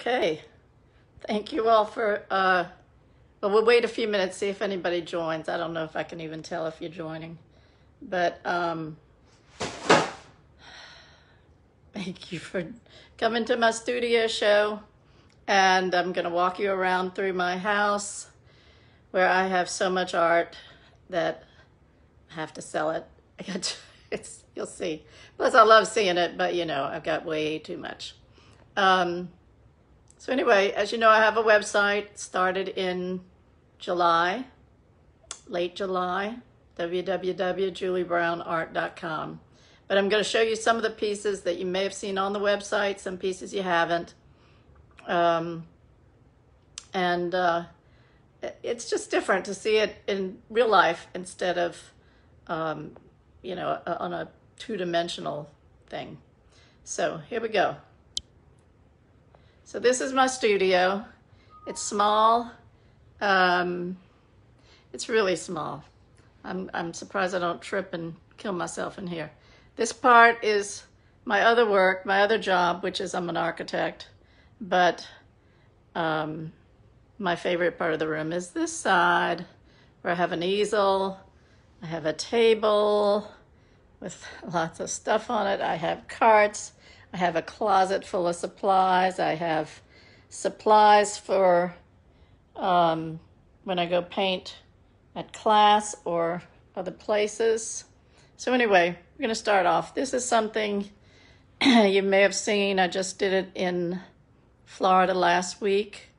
Okay, thank you all for, well, we'll wait a few minutes, see if anybody joins. I don't know if I can even tell if you're joining, but thank you for coming to my studio show. And I'm gonna walk you around through my house where I have so much art that I have to sell it. You'll see. Plus I love seeing it, but you know, I've got way too much. So anyway, as you know, I have a website started in July, late July, www.juliebrownart.com. But I'm going to show you some of the pieces that you may have seen on the website, some pieces you haven't. It's just different to see it in real life instead of, you know, on a two-dimensional thing. So here we go. So this is my studio. It's small. It's really small. I'm surprised I don't trip and kill myself in here. This part is my other work, my other job, which is I'm an architect. But my favorite part of the room is this side, where I have an easel. I have a table with lots of stuff on it. I have carts. I have a closet full of supplies. I have supplies for when I go paint at class or other places. So anyway, we're going to start off. This is something you may have seen. I just did it in Florida last week.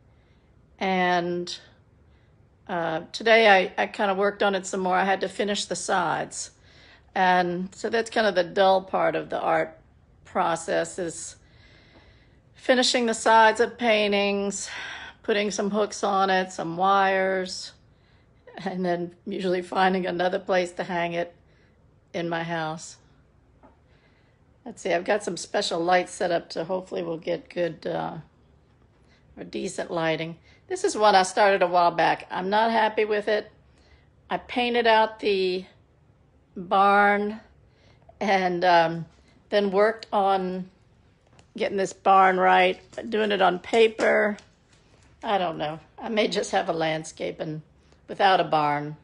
And today I kind of worked on it some more. I had to finish the sides. And so that's kind of the dull part of the art process, is finishing the sides of paintings, putting some hooks on it, some wires, and then usually finding another place to hang it in my house. Let's see, I've got some special lights set up to hopefully we'll get good or decent lighting. This is one I started a while back. I'm not happy with it. I painted out the barn and then worked on getting this barn right, doing it on paper. I don't know. I may just have a landscape and without a barn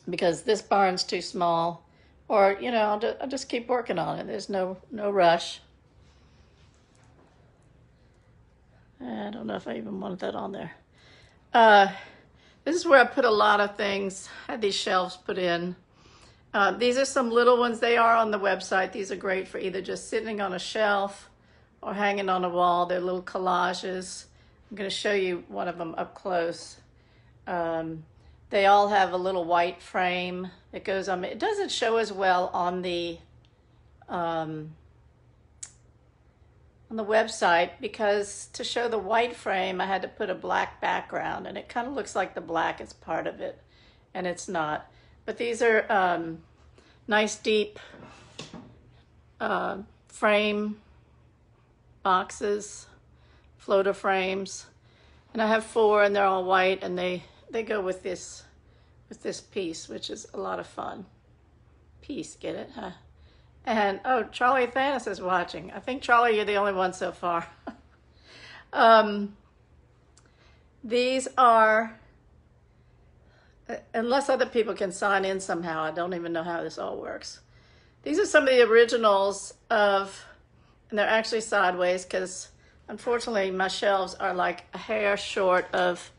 because this barn's too small. Or, you know, I'll just keep working on it. There's no rush. I don't know if I even wanted that on there. This is where I put a lot of things. I had these shelves put in. These are some little ones. They are on the website. These are great for either just sitting on a shelf or hanging on a wall. They're little collages. I'm going to show you one of them up close. They all have a little white frame that goes on. It doesn't show as well on the website because to show the white frame, I had to put a black background, and it kind of looks like the black is part of it, and it's not. But these are nice deep frame boxes, floater frames. And I have 4 and they're all white, and they go with this piece, which is a lot of fun. Piece, get it? Huh? And oh, Charlie Thanos is watching. I think, Charlie, you're the only one so far. These are, unless other people can sign in somehow, I don't even know how this all works. These are some of the originals of, and they're actually sideways because unfortunately my shelves are like a hair short of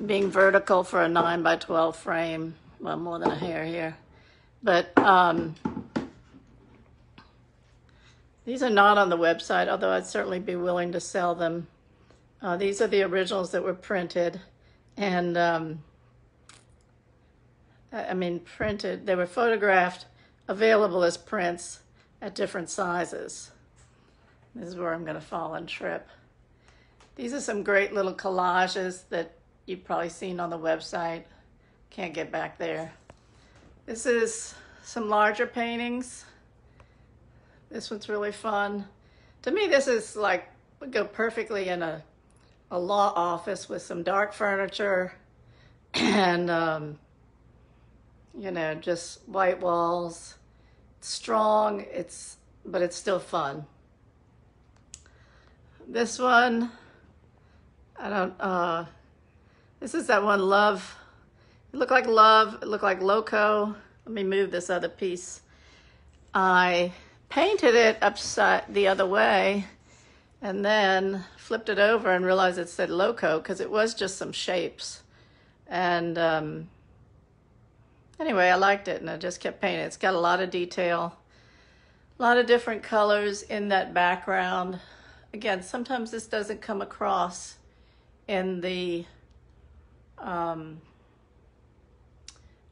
being vertical for a 9x12 frame. Well, more than a hair here. But these are not on the website, although I'd certainly be willing to sell them. These are the originals that were printed. And I mean, printed, they were photographed, available as prints at different sizes. This is where I'm going to fall and trip. These are some great little collages that you've probably seen on the website. Can't get back there. This is some larger paintings. This one's really fun. To me, this is like, would go perfectly in a law office with some dark furniture and you know, just white walls. It's strong, but it's still fun. This one, I don't, this is that one, Love. It looked like Love, it looked like Loco. Let me move this other piece. I painted it upside the other way and then flipped it over and realized it said Loco because it was just some shapes. And anyway, I liked it and I just kept painting. It's got a lot of detail, a lot of different colors in that background. Again, sometimes this doesn't come across in the on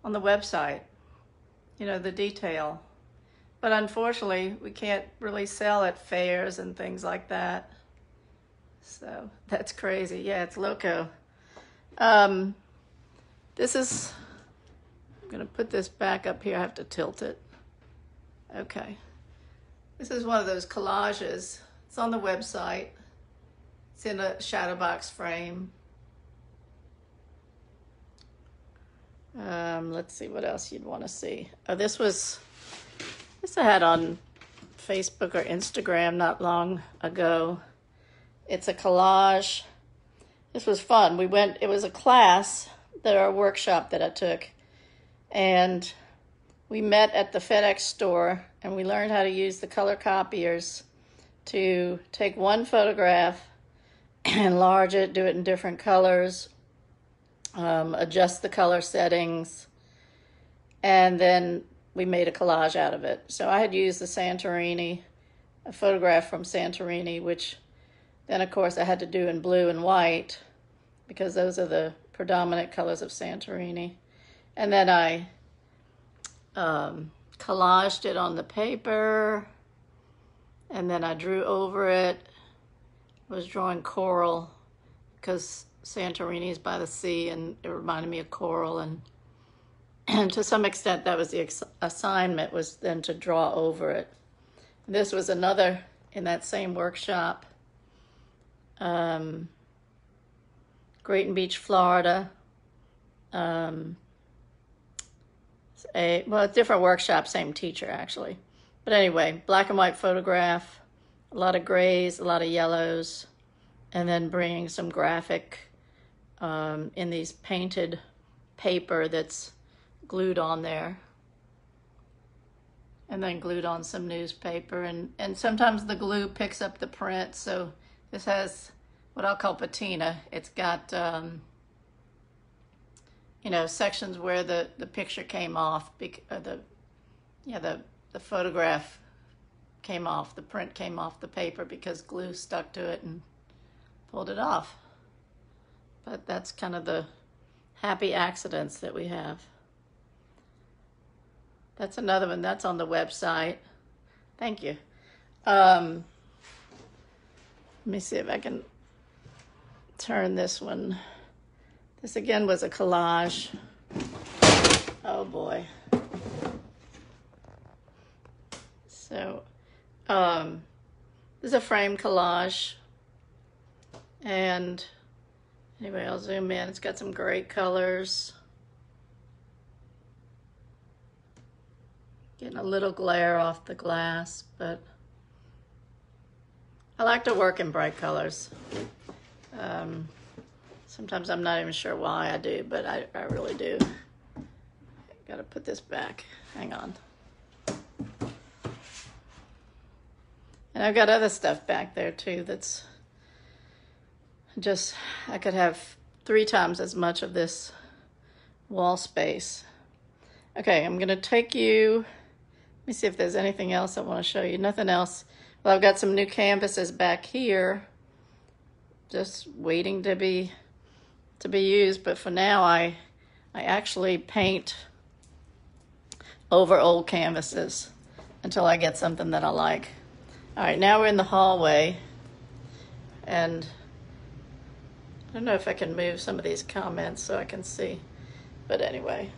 the website, you know, the detail. But unfortunately, we can't really sell at fairs and things like that. So that's crazy. Yeah, it's Loco. This is, I'm gonna put this back up here. I have to tilt it. Okay. This is one of those collages. It's on the website. It's in a shadow box frame. Let's see what else you'd want to see. Oh, this I had on Facebook or Instagram not long ago. It's a collage. This was fun. It was a class, a workshop that I took, and we met at the FedEx store and we learned how to use the color copiers to take one photograph, enlarge it, do it in different colors, adjust the color settings, and then we made a collage out of it. So I had used the Santorini, a photograph from Santorini, which then of course I had to do in blue and white because those are the predominant colors of Santorini. And then I collaged it on the paper, and then I drew over it. I was drawing coral because Santorini is by the sea and it reminded me of coral, and to some extent that was the assignment, was then to draw over it. This was another in that same workshop. Grayton Beach, Florida. A different workshop, same teacher actually. But anyway, black and white photograph, a lot of grays, a lot of yellows, and then bringing some graphic in these painted paper that's glued on there, and then glued on some newspaper, and sometimes the glue picks up the print. So this has what I'll call patina. It's got you know, sections where the picture came off, the photograph came off, the print came off the paper because glue stuck to it and pulled it off. But that's kind of the happy accidents that we have. That's another one that's on the website. Thank you. Let me see if I can turn this one. This again was a collage. Oh boy. So, this is a frame collage. And anyway, I'll zoom in. It's got some great colors. Getting a little glare off the glass, but I like to work in bright colors. Sometimes I'm not even sure why I do, but I really do. Gotta put this back. Hang on. And I've got other stuff back there too that's just, I could have 3 times as much of this wall space. Okay, I'm gonna take you, let me see if there's anything else I want to show you. Nothing else. Well, I've got some new canvases back here, just waiting to be used. But for now, I actually paint over old canvases until I get something that I like. All right, now we're in the hallway, and I don't know if I can move some of these comments so I can see. But anyway,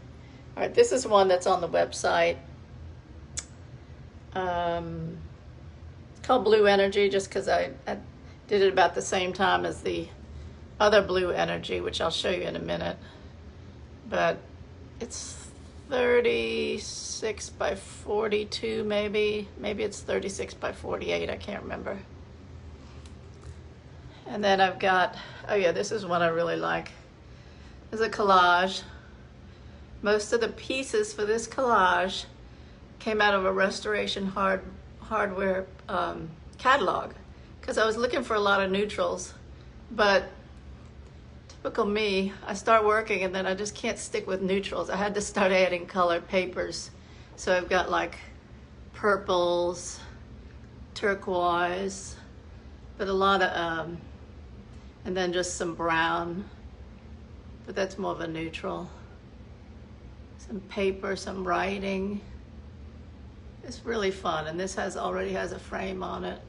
all right, this is one that's on the website. It's called Blue Energy, just because I did it about the same time as the other Blue Energy, which I'll show you in a minute. But it's 36 by 42 maybe. Maybe it's 36 by 48, I can't remember. And then I've got, oh yeah, this is one I really like. It's a collage. Most of the pieces for this collage came out of a restoration hardware catalog, because I was looking for a lot of neutrals, but typical me, I start working and then I just can't stick with neutrals. I had to start adding colored papers. So I've got like purples, turquoise, but a lot of, and then just some brown, but that's more of a neutral. Some paper, some writing. It's really fun, and this already has a frame on it.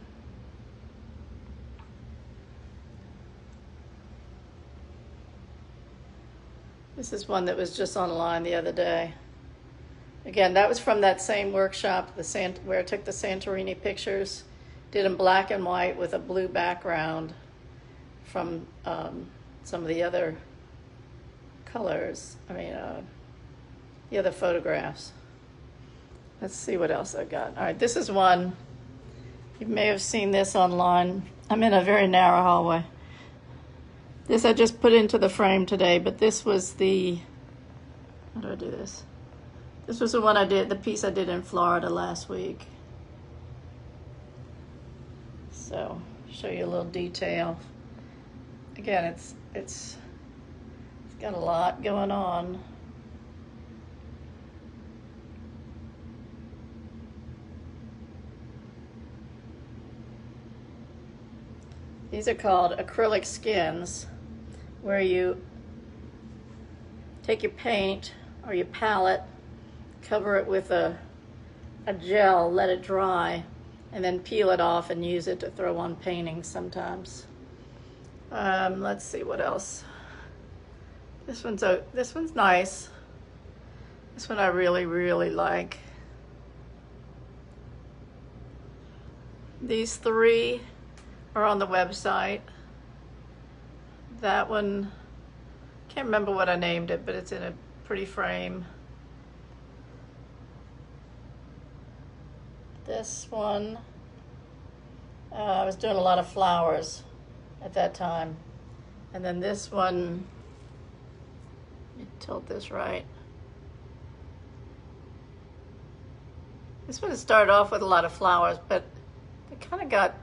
This is one that was just online the other day. Again, that was from that same workshop, where I took the Santorini pictures, did in black and white with a blue background from some of the other colors. The other photographs. Let's see what else I got. All right, this is one. You may have seen this online. I'm in a very narrow hallway. This I just put into the frame today, but this was the, how do I do this? This was the one I did, the piece I did in Florida last week. So, show you a little detail. Again, it's got a lot going on. These are called acrylic skins, where you take your paint or your palette, cover it with a gel, let it dry, and then peel it off and use it to throw on paintings sometimes. Let's see what else. This one's nice. This one I really, really like. These three are on the website. That one, can't remember what I named it, but it's in a pretty frame. This one, I was doing a lot of flowers at that time. And then this one, let me tilt this right. This one started off with a lot of flowers, but it kind of got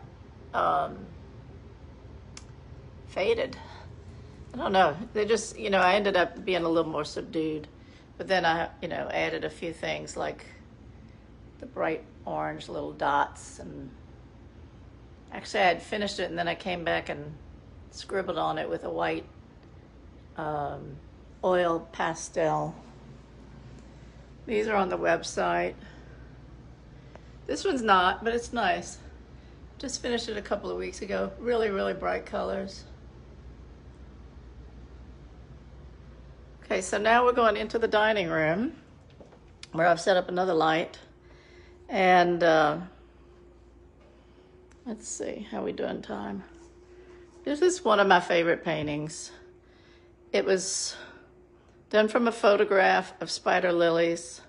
faded. I don't know. They just, I ended up being a little more subdued. But then I, added a few things like the bright orange little dots. And actually I had finished it and then I came back and scribbled on it with a white oil pastel. These are on the website. This one's not, but it's nice. Just finished it a couple of weeks ago. Really, really bright colors. Okay, so now we're going into the dining room where I've set up another light. And let's see, how we doing time? This is one of my favorite paintings. It was done from a photograph of spider lilies.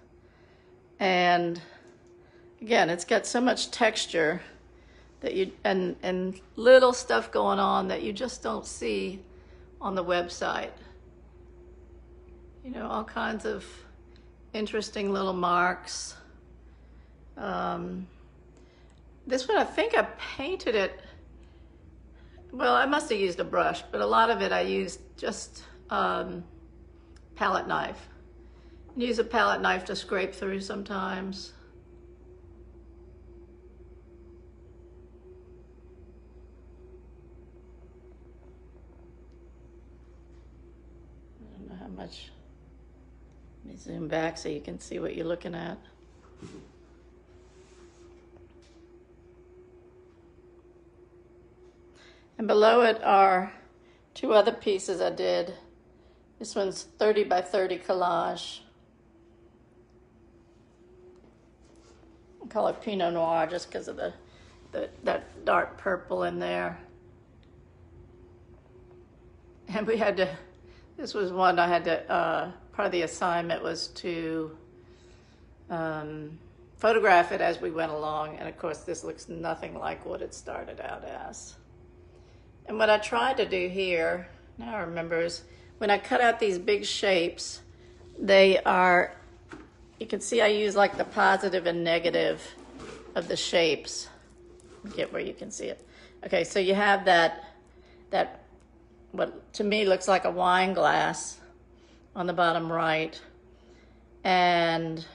And again, it's got so much texture that and little stuff going on that you just don't see on the website. All kinds of interesting little marks. This one, I think I painted it, well, I must have used a brush, but a lot of it I used just palette knife. Use a palette knife to scrape through sometimes. I don't know how much. Let me zoom back so you can see what you're looking at. And below it are two other pieces I did. This one's 30 by 30 collage. I call it Pinot Noir just because of that dark purple in there. And we had to, this was one I had to, part of the assignment was to photograph it as we went along. And of course, this looks nothing like what it started out as. And what I tried to do here, now I remember, is when I cut out these big shapes, they are, you can see I use like the positive and negative of the shapes. Get where you can see it. Okay, so you have that what to me looks like a wine glass on the bottom right, and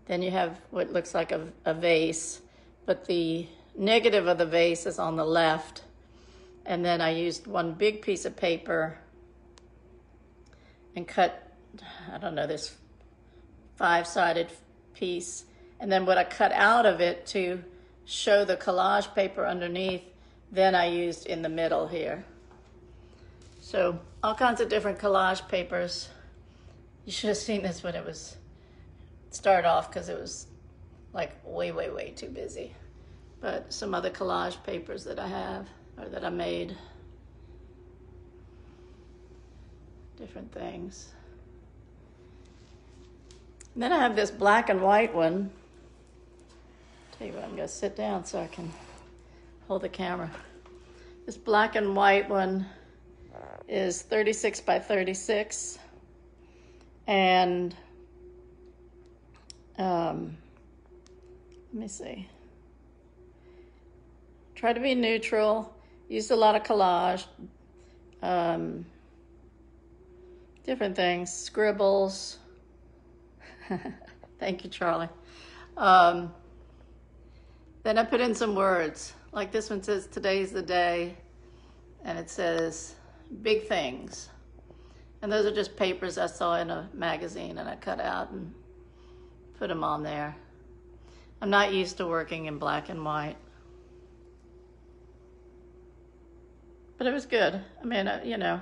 then you have what looks like a vase, but the negative of the vase is on the left. And then I used one big piece of paper and cut, I don't know, this 5-sided piece. And then what I cut out of it to show the collage paper underneath, then I used in the middle here. So all kinds of different collage papers. You should have seen this when it was started off, because it was like way too busy. But some other collage papers that I have, or that I made. Different things. And then I have this black and white one. Tell you what, I'm gonna sit down so I can hold the camera. This black and white one is 36 by 36. And let me see. Try to be neutral. Used a lot of collage. Different things. Scribbles. Thank you, Charlie. Then I put in some words. Like this one says, "Today's the day." And it says, "Big things." And those are just papers I saw in a magazine and I cut out and put them on there. I'm not used to working in black and white. But it was good. I mean, you know,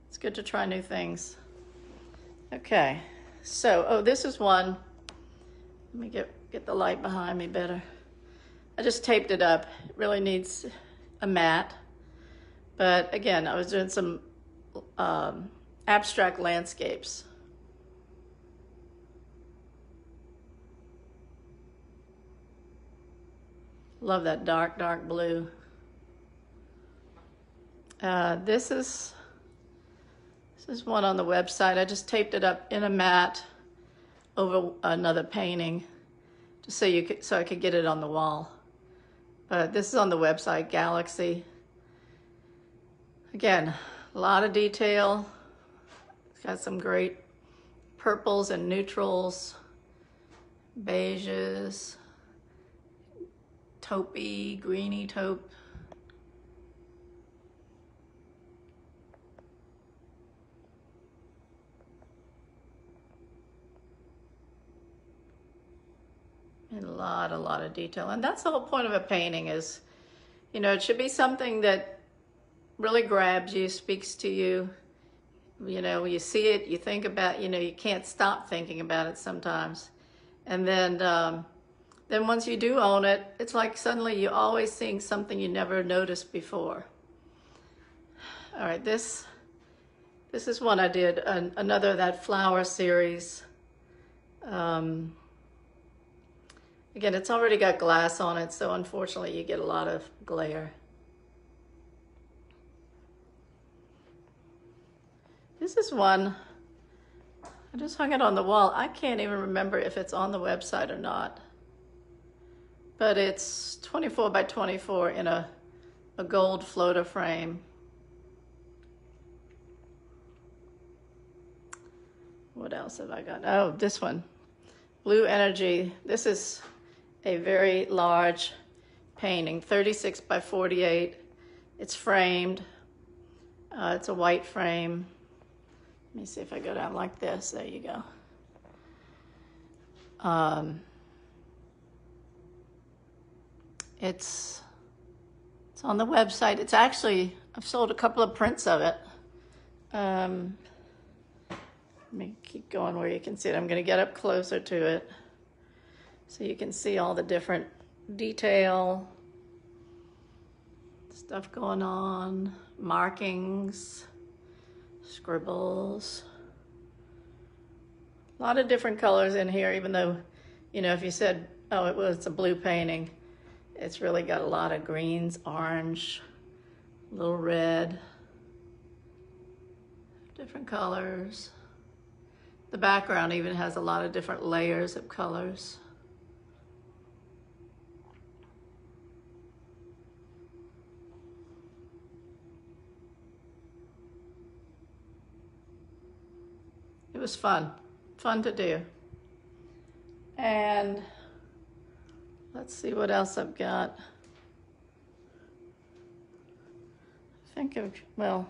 it's good to try new things. Okay, so, oh, this is one. Let me get the light behind me better. I just taped it up. It really needs a mat. But again, I was doing some abstract landscapes. Love that dark blue. This is one on the website. I just taped it up in a mat over another painting, just so I could get it on the wall. But this is on the website, Galaxy. Again, a lot of detail. It's got some great purples and neutrals, beiges, taupey, greeny taupe. And a lot of detail. And that's the whole point of a painting is, you know, it should be something that really grabs you, speaks to you. You know, when you see it, you think about, you know, you can't stop thinking about it sometimes. And then once you do own it, it's like suddenly you're always seeing something you never noticed before. All right, this is one I did, another of that flower series. Again, it's already got glass on it, so unfortunately you get a lot of glare. This is one, I just hung it on the wall. I can't even remember if it's on the website or not. But it's 24 by 24 in a gold floater frame. What else have I got? Oh, this one, Blue Energy. This is a very large painting, 36 by 48. It's framed. It's a white frame. Let me see if I go down like this. There you go. It's on the website. It's actually, I've sold a couple of prints of it. Let me keep going where you can see it. I'm going to get up closer to it so you can see all the different detail, stuff going on, markings, scribbles. A lot of different colors in here, even though, you know, if you said, oh, it's a blue painting, it's really got a lot of greens, orange, a little red, different colors. The background even has a lot of different layers of colors. It was fun to do. And let's see what else I've got. Well,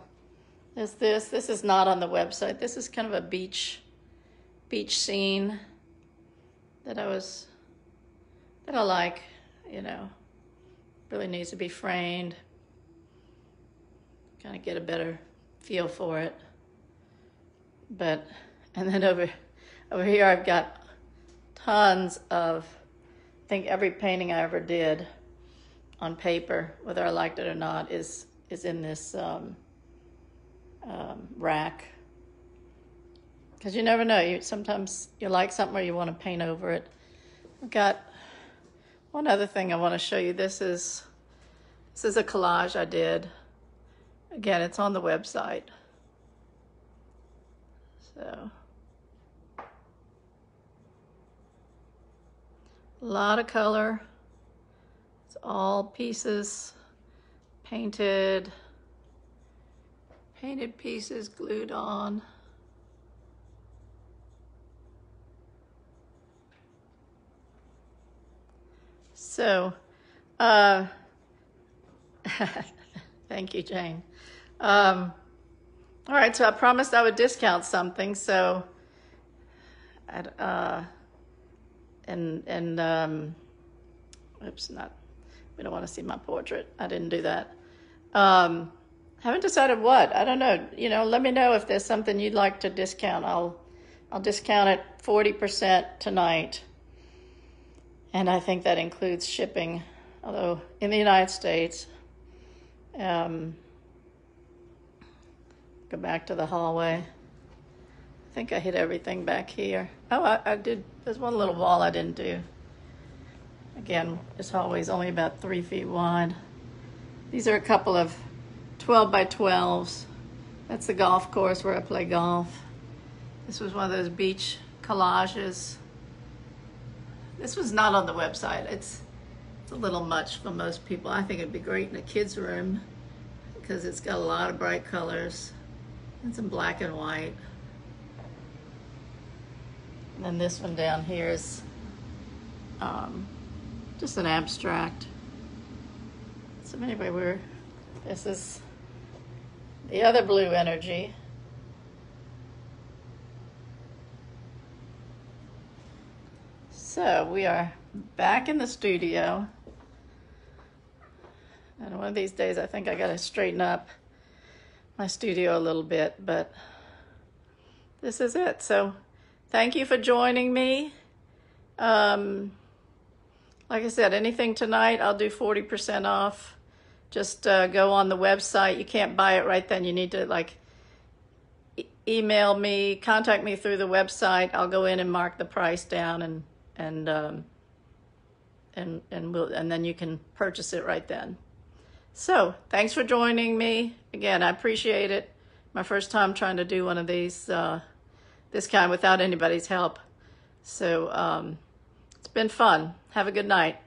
there's this. This is not on the website. This is kind of a beach scene that I like, you know, really needs to be framed. Kind of get a better feel for it. But, and then over here I've got tons of, I think every painting I ever did on paper, whether I liked it or not, is in this rack. Because you never know. Sometimes you like something or you want to paint over it. I've got one other thing I want to show you. This is a collage I did. Again, it's on the website. So, a lot of color. It's all pieces, painted pieces glued on. So, thank you, Jane. All right, so I promised I would discount something, so, oops, we don't want to see my portrait. I didn't do that. Haven't decided what. I don't know. You know, let me know if there's something you'd like to discount. I'll discount it 40% tonight. And I think that includes shipping, although in the United States. Go back to the hallway. I think I hit everything back here. Oh, I did. There's one little wall I didn't do. Again, this hallway is only about 3 feet wide. These are a couple of 12 by 12s. That's the golf course where I play golf. This was one of those beach collages. This was not on the website. It's a little much for most people. I think it'd be great in a kid's room because it's got a lot of bright colors and some black and white. And then this one down here is just an abstract. So anyway, this is the other blue energy. So we are back in the studio. And one of these days I think I gotta straighten up my studio a little bit, but this is it. So thank you for joining me. Like I said, anything tonight, I'll do 40% off. Just go on the website. You can't buy it right then. You need to email me, contact me through the website. I'll go in and mark the price down and then you can purchase it right then. So thanks for joining me. Again, I appreciate it. My first time trying to do one of these, this kind without anybody's help. So it's been fun. Have a good night.